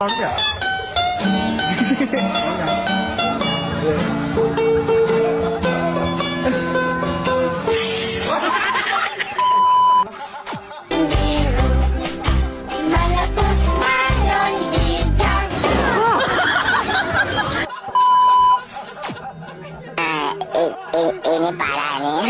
Enggak. Meletus balon di jangkau. Ini parah nih.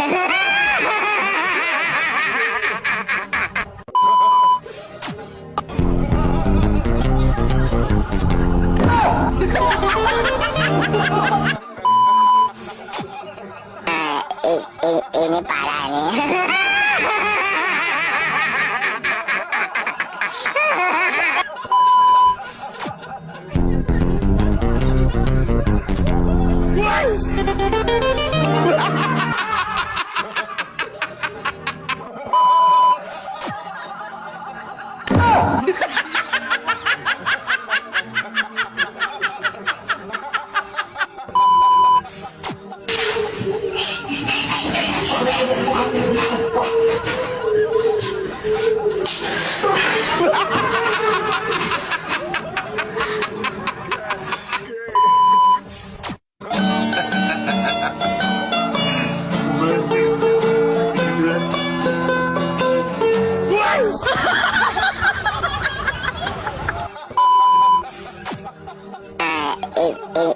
Ini parah nih.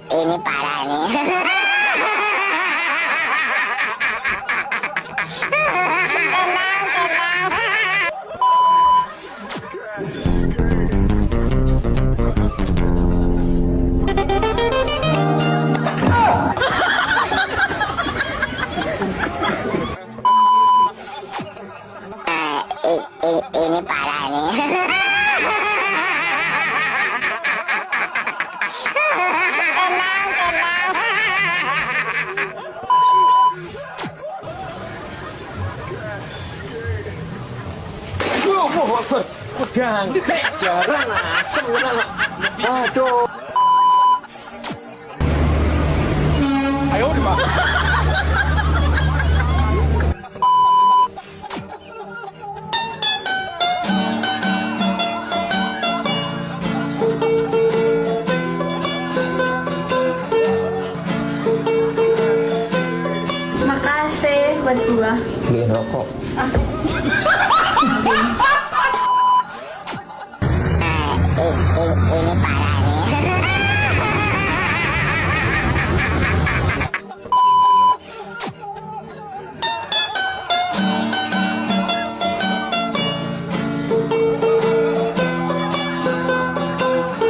Ini parah nih. Ini parah nih. Pegang. Jarang asem bener. Aduh. Ayo di mana? Makasih buat gua. Beliin rokok. Ini parah nih.